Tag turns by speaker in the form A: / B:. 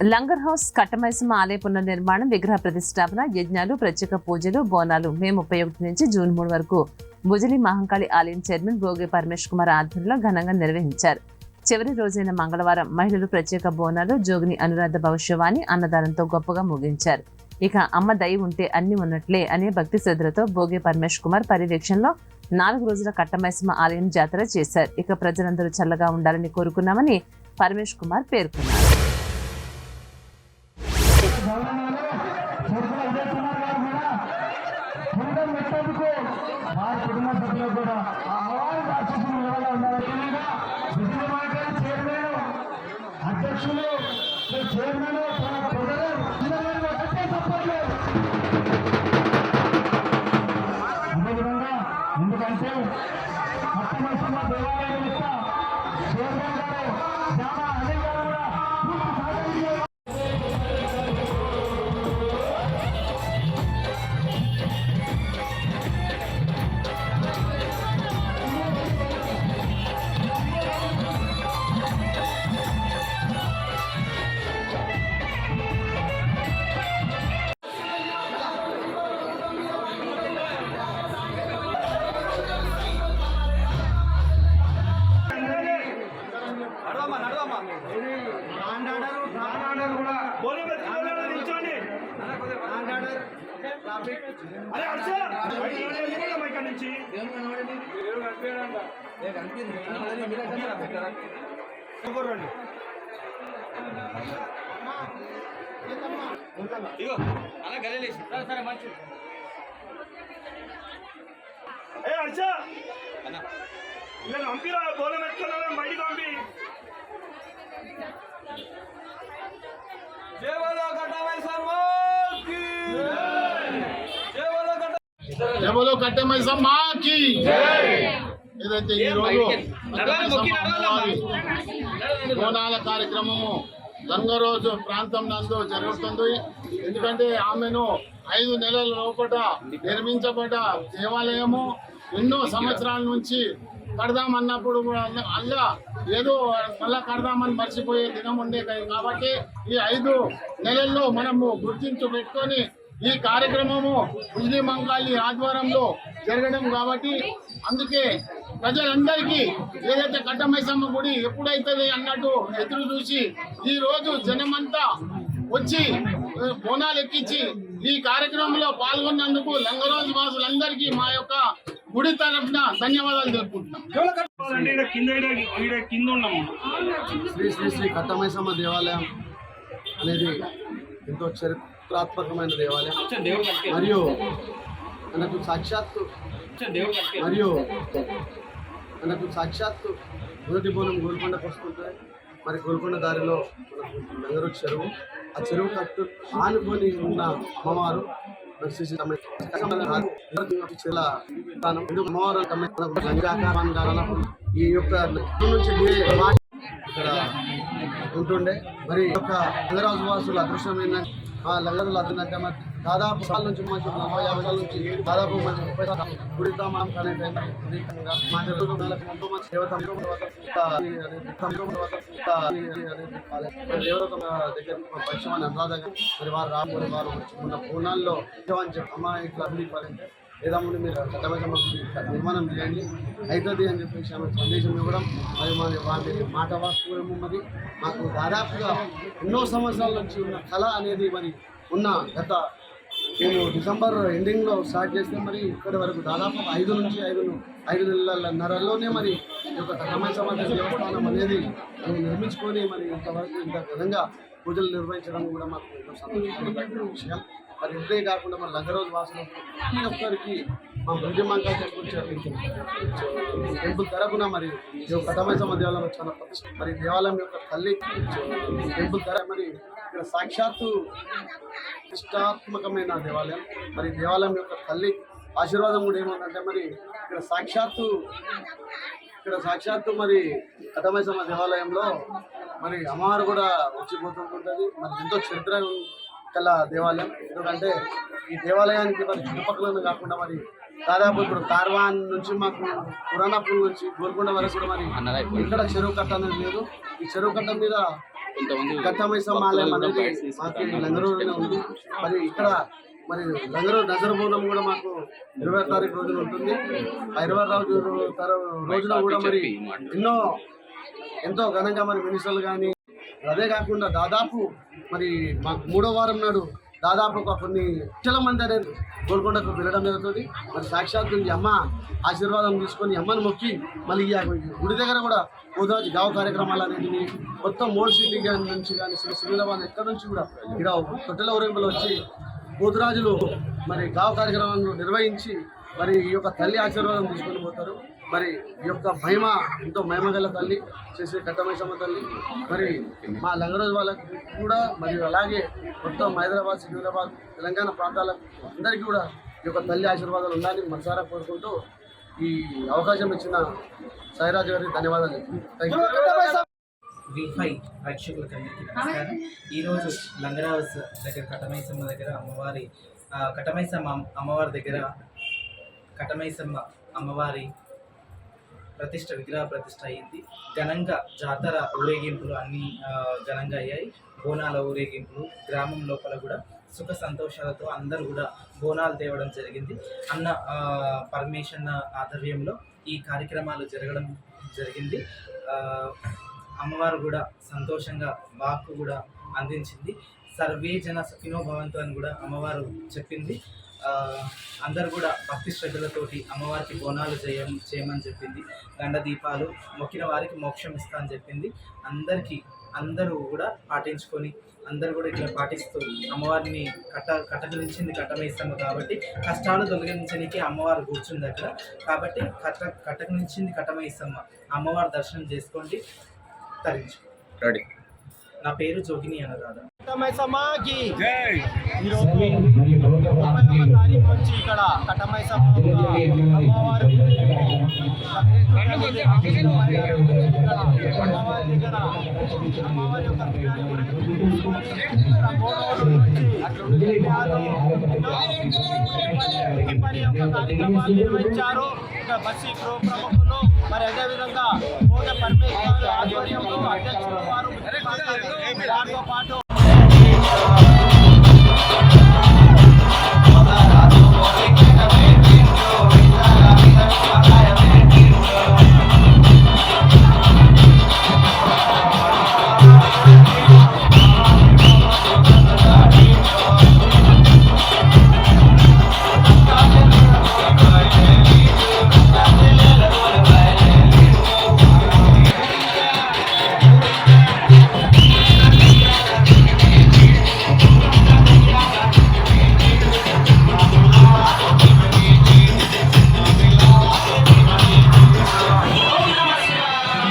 A: Langar house Katta Maisamma ఆలయ పునర్నిర్మాణం, విగ్రహ ప్రతిష్టాపన, యజ్ఞాలు, ప్రత్యేక పూజలు, బోనాలు మే 31 నుంచి జూన్ 3 వరకు భుజలి మహంకాళి ఆలయం చైర్మన్ భోగి పరమేష్ కుమార్ ఆధ్వర్యంలో ఘనంగా నిర్వహించారు. చివరి రోజైన మంగళవారం మహిళలు ప్రత్యేక బోనాలు, జోగిని అనురాధ భవిష్యవాణి అన్నదానంతో గొప్పగా ముగించారు. ఇక అమ్మ దయ ఉంటే అన్ని ఉన్నట్లే అనే భక్తి శ్రద్ధలతో భోగి పరమేష్ కుమార్ పర్యవేక్షణలో 4 రోజుల కట్టమైసమ్మ ఆలయం జాతర చేశారు. ఇక ప్రజలందరూ చల్లగా ఉండాలని కోరుకున్నామని పరమేష్ కుమార్ పేర్కొన్నారు.
B: ఎందుకంటే కట్టమైసమ్మ దేవాలయం యొక్క చైర్మన్ గారు చాలా అధికారులు
C: జబలో కట్టమైసమ్మకి ఏదైతే ఈరోజు బోనాల కార్యక్రమము లంగరోజు ప్రాంతం నందు జరుగుతుంది. ఎందుకంటే ఆమెను 5 నెలల లోపల నిర్మించబడ్డ దేవాలయము ఎన్నో సంవత్సరాల నుంచి కడదామన్నప్పుడు అల్లా ఏదో మళ్ళా కడదామని మర్చిపోయే దినం ఉండే కాబట్టి ఈ 5 నెలల్లో మనము గుర్తించు పెట్టుకొని ఈ కార్యక్రమము భుజలి మహంకాళి ఆధ్వర్యంలో జరగడం కాబట్టి అందుకే ప్రజలందరికీ ఏదైతే కట్టమైసమ్మ గుడి ఎప్పుడైతుంది అన్నట్టు ఎదురు చూసి ఈ రోజు జనమంతా వచ్చి బోనాలు ఎక్కించి ఈ కార్యక్రమంలో పాల్గొన్నందుకు లంగరోజు వాసులందరికీ మా యొక్క గుడి తరఫున ధన్యవాదాలు తెలుపుకుంటున్నాం.
D: శ్రీ శ్రీ శ్రీ కట్టమైసమ్మ దేవాలయం అనేది ఎంతో చరిత్రాత్మకమైన దేవాలయం మరియు మనకు సాక్షాత్తు మొదటి బోనం గోల్కొండకు వస్తుంటుంది. మరి గోల్కొండ దారిలో మనకు లంగరు చెరువు, ఆ చెరువు కట్టు ఆనుకొని ఉన్న అమ్మవారు ఈ యొక్క నుంచి ఇక్కడ ఉంటుండే. మరి యొక్క లంగరాజు వాసుల అదృష్టం ఏంటంటే ఆ లంగరులు అర్థంటే మరి దాదాపు సార్ల నుంచి మంచి 40-50 సార్ల నుంచి దాదాపు మంచి 30 గుడితో మనం కనెక్ట్ మా తెలుగు ఎంతో మంది దేవత దగ్గర పరిశ్రమ అనురాధగా మరి వారు రాబోయే వారు ఉన్న పూర్ణాల్లో అమ్మ ఇట్లా అభివృద్ధి ఏదమ్ముని మీరు కట్టమైసమ్మ నిర్మాణం చేయండి అవుతుంది అని చెప్పేసి ఆమె సందేశం ఇవ్వడం మరి వారి మాట వాస్తవము. మరి మాకు దాదాపుగా ఎన్నో సంవత్సరాల నుంచి ఉన్న కళ అనేది మరి ఉన్న గత మేము డిసెంబర్ ఎండింగ్లో స్టార్ట్ చేస్తే మరి ఇక్కడి వరకు దాదాపు 5 నెలలలోనే మరి ఈ యొక్క కట్టమైసమ్మ దేవస్థానం అనేది మేము నిర్మించుకొని మరి ఇంతవరకు ఇంత ఘనంగా పూజలు నిర్వహించడం కూడా మాకు ఎంతో సంతోషకరమైన విషయం. మరి ఇంతే కాకుండా మన లంగరోజు వాసులు ప్రతి ఒక్కరికి మా భుజలి మహంకాళి టెంపుల్ తరపున మరి ఈ కట్టమైసమ్మ దేవాలయం చాలా ప్రతిష్ట. మరి దేవాలయం యొక్క తల్లి టెంపుల్ మరి ఇక్కడ సాక్షాత్తు ప్రతిష్టాత్మకమైన దేవాలయం. మరి దేవాలయం యొక్క తల్లి ఆశీర్వాదం కూడా ఏముందంటే మరి ఇక్కడ సాక్షాత్తు మరి కట్టమైసమ్మ దేవాలయంలో మరి అమ్మవారు కూడా వచ్చిపోతుంటుంది. మరి ఎంతో చరిత్ర కల దేవాలయం. ఎందుకంటే ఈ దేవాలయానికి మరి చుట్టుపక్కల కాకుండా మరి దాదాపు ఇప్పుడు కార్వాన్ నుంచి మాకు పురాణపూర్ నుంచి గోల్కొండ వరకు కూడా మరి ఇక్కడ చెరువు కట్ట అనేది లేదు. ఈ చెరువు కట్ట మీద కట్టమైసమ్మ ఆలయం అనేది మాకు లంగరూరులోనే ఉంది. మరి ఇక్కడ మరి లంగరూరు నజర్ బోనం కూడా మాకు 20వ తారీఖు రోజున ఉంటుంది. ఆ 20వ రోజున కూడా మరి ఎంతో ఘనంగా మరి మినిస్టర్లు కానీ, అదే కాకుండా దాదాపు మరి మాకు 3వ వారం నాడు దాదాపు కొన్ని లక్షల మంది అనేది గోల్కొండకు వెళ్ళడం జరుగుతుంది. మరి సాక్షాత్తు ఈ అమ్మ ఆశీర్వాదం తీసుకొని అమ్మను మొక్కి మళ్ళీ గుడి దగ్గర కూడా పోతురాజు గావ కార్యక్రమాలు అనేటివి మొత్తం మోడ్ సిటీ నుంచి కానీ సికింద్రాబాద్ ఎక్కడి నుంచి కూడా ఇక్కడ తొట్టెల ఊరేంపులు వచ్చి పోతురాజులు మరి గావ కార్యక్రమాలను నిర్వహించి మరి ఈ యొక్క తల్లి ఆశీర్వాదం తీసుకొని పోతారు. మరి ఈ యొక్క మహిమ ఎంతో మహిమగల తల్లి చేసే కట్టమైసమ్మ తల్లి మరి మా లంగరోజు వాళ్ళకి కూడా మరియు అలాగే మొత్తం హైదరాబాద్, సికింద్రాబాద్, తెలంగాణ ప్రాంతాలకు అందరికీ కూడా ఈ యొక్క తల్లి ఆశీర్వాదాలు ఉండాలని మనసారా కోరుకుంటూ ఈ అవకాశం ఇచ్చిన సాయిరాజు గారికి ధన్యవాదాలు. Thank you.
E: V5 ప్రేక్షకులకు అందరికీ నమస్కారం. ఈరోజు లంగరావస్ దగ్గర కట్టమైసమ్మ దగ్గర కట్టమైసమ్మ అమ్మవారి విగ్రహ ప్రతిష్ట అయ్యింది. ఘనంగా జాతర ఊరేగింపులు అన్నీ ఘనంగా అయ్యాయి. బోనాల ఊరేగింపులు గ్రామం లోపల కూడా సుఖ సంతోషాలతో అందరూ కూడా బోనాలు తేవడం జరిగింది. అన్న పరమేశ్వర ఆధ్వర్యంలో ఈ కార్యక్రమాలు జరగడం జరిగింది. అమ్మవారు కూడా సంతోషంగా వాక్కు కూడా అందించింది. సర్వే జన సుఖినో భవంతు అని కూడా అమ్మవారు చెప్పింది. అందరు కూడా భక్తి శ్రద్ధలతోటి అమ్మవారికి బోనాలు చేయమని చెప్పింది. గండ దీపాలు మొక్కిన వారికి మోక్షం ఇస్తా అని చెప్పింది. అందరూ కూడా పాటించుకొని అందరూ కూడా ఇట్లా పాటిస్తూ అమ్మవారిని కట్టగలించింది కట్టమైసమ్మ కాబట్టి కష్టాలు తొలగించడానికి అమ్మవారు కూర్చుంది అక్కడ. కాబట్టి కట్టగలించింది కట్టమైసమ్మ అమ్మవారి దర్శనం చేసుకోండి, తరించు. నా పేరు జోగిని అనురాధ.
F: కట్టమైసమ్మకి ఈరోజు 30వ తారీఖు నుంచి ఇక్కడ కట్టమైసమ్మ అమ్మవారి కార్యక్రమాలు నిర్వహించారు. ఇక్కడ బస్సీ ప్రముఖులు మరి అదేవిధంగా పరమేశ్వర ఆధ్వర్యంలో అధ్యక్షులు వారు పాటు